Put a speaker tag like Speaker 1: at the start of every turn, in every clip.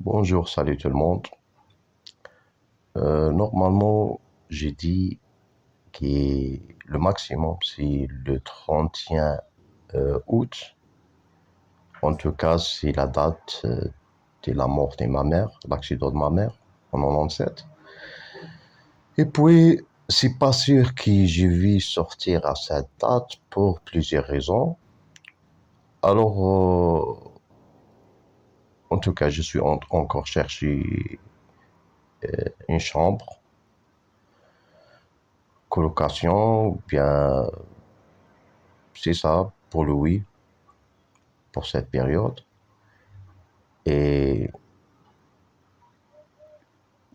Speaker 1: Bonjour, salut tout le monde. Normalement, j'ai dit que le maximum, c'est le 31 août. En tout cas, c'est la date de la mort de ma mère, l'accident de ma mère en 97. Et puis, c'est pas sûr que je vais sortir à cette date pour plusieurs raisons. Alors, en tout cas, je suis encore cherché une chambre, colocation, ou bien c'est ça pour le oui, pour cette période. Et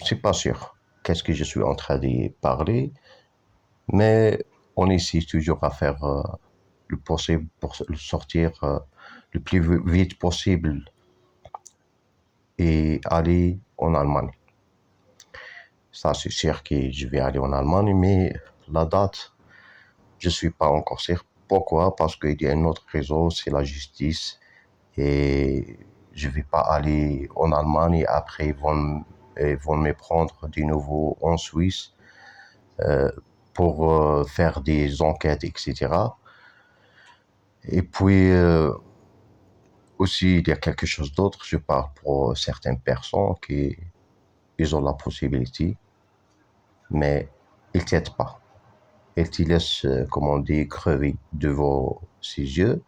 Speaker 1: c'est pas sûr qu'est-ce que je suis en train de parler, mais on essaie toujours à faire le possible pour sortir le plus vite possible et aller en Allemagne. Ça, c'est sûr que je vais aller en Allemagne, mais la date, je suis pas encore sûr. Pourquoi? Parce qu'il y a une autre raison, c'est la justice. Et je vais pas aller en Allemagne et après ils vont me prendre de nouveau en Suisse pour faire des enquêtes, etc. Et puis aussi il y a quelque chose d'autre, je parle pour certaines personnes qui ils ont la possibilité, mais ils t'aident pas. Ils te laissent, comme on dit, crever devant ses yeux.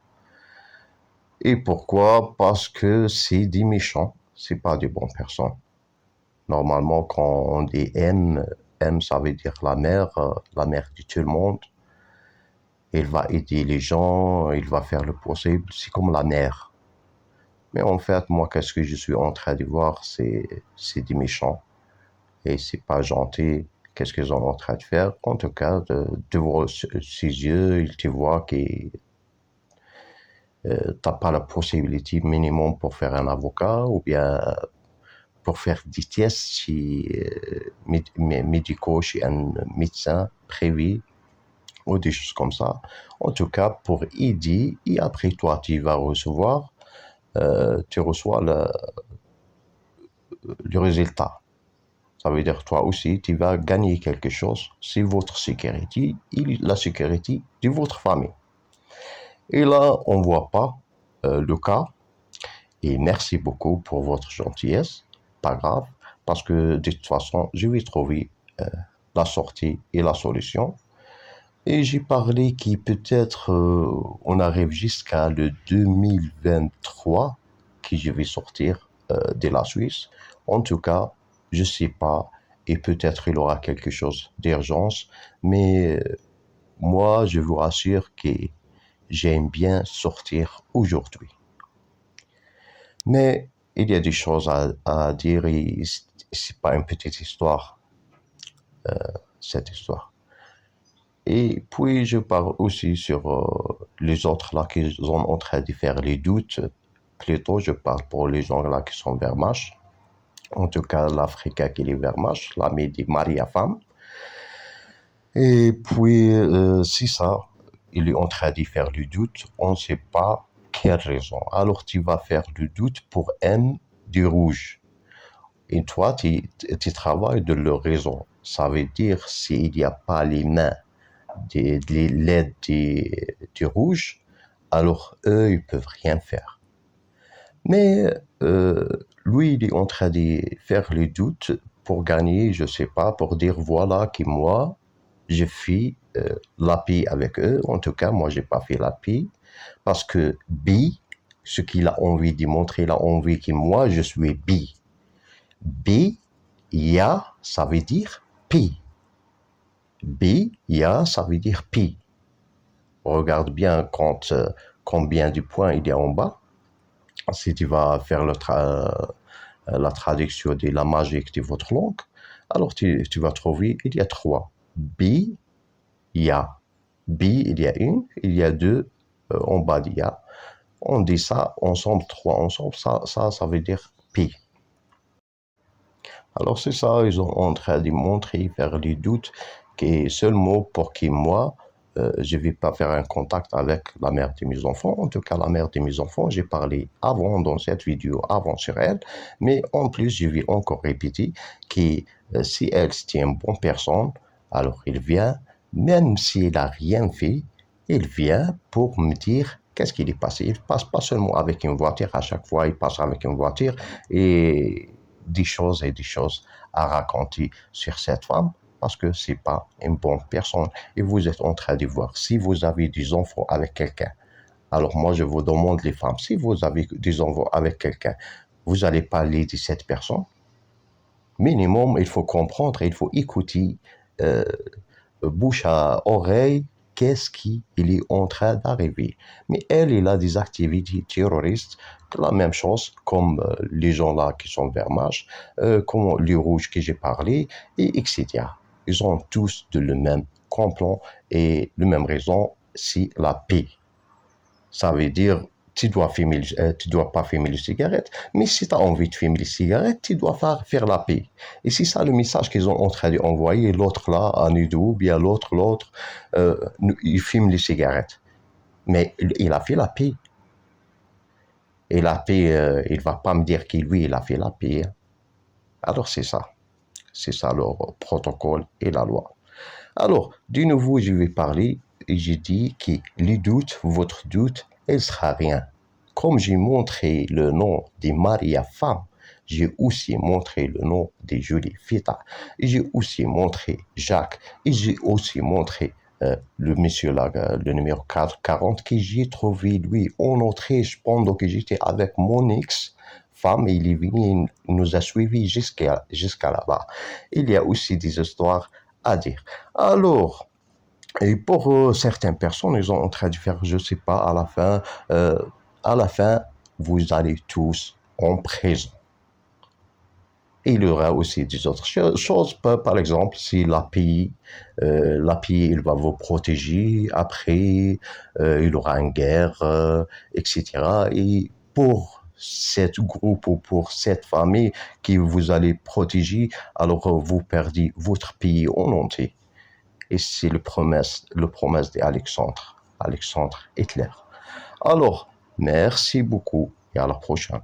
Speaker 1: Et pourquoi? Parce que c'est des méchants, c'est pas des bonnes personnes. Normalement, quand on dit M, ça veut dire la mère de tout le monde. Il va aider les gens, il va faire le possible. C'est comme la mère. Mais en fait, moi, qu'est-ce que je suis en train de voir, c'est des méchants. Et c'est pas gentil. Qu'est-ce qu'ils sont en train de faire? En tout cas, devant ses yeux, il te voit que t'as pas la possibilité minimum pour faire un avocat ou bien pour faire des tests médicaux chez un médecin privé ou des choses comme ça. En tout cas, pour aider, et après toi, tu reçois le résultat. Ça veut dire toi aussi, tu vas gagner quelque chose. C'est votre sécurité et la sécurité de votre famille. Et là, on ne voit pas le cas. Et merci beaucoup pour votre gentillesse. Pas grave, parce que de toute façon, je vais trouver la sortie et la solution. Et j'ai parlé qui peut-être on arrive jusqu'à le 2023 que je vais sortir de la Suisse. En tout cas, je sais pas et peut-être il aura quelque chose d'urgence, mais moi je vous rassure que j'aime bien sortir aujourd'hui. Mais il y a des choses à dire et c'est pas une petite histoire, cette histoire. Et puis, je parle aussi sur les autres là qui sont en train de faire les doutes. Plutôt, je parle pour les gens là qui sont Wehrmacht. En tout cas, l'Africain qui est Wehrmacht, l'ami de Maria Femme. Et puis, c'est ça. Il est en train de faire le doute. On ne sait pas quelle raison. Alors, tu vas faire le doute pour M du rouge. Et toi, tu travailles de leur raison. Ça veut dire s'il n'y a pas les mains des LED du rouge, alors eux, ils peuvent rien faire. Mais lui, il est en train de faire le doute pour gagner, je sais pas, pour dire voilà que moi, je fais la paix avec eux. En tout cas, moi, j'ai pas fait la paix parce que B, ce qu'il a envie de montrer, il a envie que moi, je suis B. B, ya, ça veut dire P. B, ya, ça veut dire P. Regarde bien combien de points il y a en bas. Si tu vas faire la traduction de la magique de votre langue, alors tu vas trouver, il y a trois. B, il y a. B, il y a une, il y a deux en bas d'il y a. On dit ça ensemble, trois ensemble, ça veut dire P. Alors c'est ça, ils sont en train de montrer, faire les doutes, que seul mot pour que moi, je ne vais pas faire un contact avec la mère de mes enfants. En tout cas, la mère de mes enfants, j'ai parlé avant dans cette vidéo, avant sur elle. Mais en plus, je vais encore répéter que si elle c'est une bonne personne, alors il vient, même s'il n'a rien fait, il vient pour me dire qu'est-ce qu'il est passé. Il passe pas seulement avec une voiture, à chaque fois il passe avec une voiture et des choses et des choses à raconter sur cette femme parce que c'est pas une bonne personne. Et vous êtes en train de voir, si vous avez des enfants avec quelqu'un, alors moi je vous demande les femmes, si vous avez des enfants avec quelqu'un, vous allez parler de cette personne. Minimum, il faut comprendre, il faut écouter euh, bouche à oreille, qu'est-ce qui est en train d'arriver. Mais elle, il a des activités terroristes, la même chose comme les gens là qui sont Wehrmacht, comme les rouges que j'ai parlé, et etc. Ils ont tous le même complot et la même raison, c'est la paix. Ça veut dire, tu dois pas fumer les cigarettes, mais si tu as envie de fumer les cigarettes, tu dois faire la paix. Et c'est ça le message qu'ils ont en train d'envoyer, l'autre là, à Nidou, bien l'autre, il fume les cigarettes. Mais il a fait la paix. Et la paix, il va pas me dire que lui, il a fait la paix. Alors c'est ça. C'est ça leur protocole et la loi. Alors, de nouveau, je vais parler et j'ai dit que les doutes, votre doute, elle sera rien. Comme j'ai montré le nom de Maria Femme, j'ai aussi montré le nom de Julie Fita, et j'ai aussi montré Jacques, et j'ai aussi montré le monsieur là, le numéro 440, que j'ai trouvé lui en Autriche pendant que j'étais avec mon ex-femme, et il est venu, il nous a suivis jusqu'à là-bas. Il y a aussi des histoires à dire. Alors, et pour certaines personnes, ils sont en train de faire, je sais pas, euh, à la fin, vous allez tous en prison. Et il y aura aussi des autres choses, par exemple, si l'API, il va vous protéger, après, il y aura une guerre, etc. Et pour cet groupe ou pour cette famille que vous allez protéger, alors vous perdez votre pays en entier. Et c'est le promesse d'Alexandre, Alexandre Hitler. Alors, merci beaucoup et à la prochaine.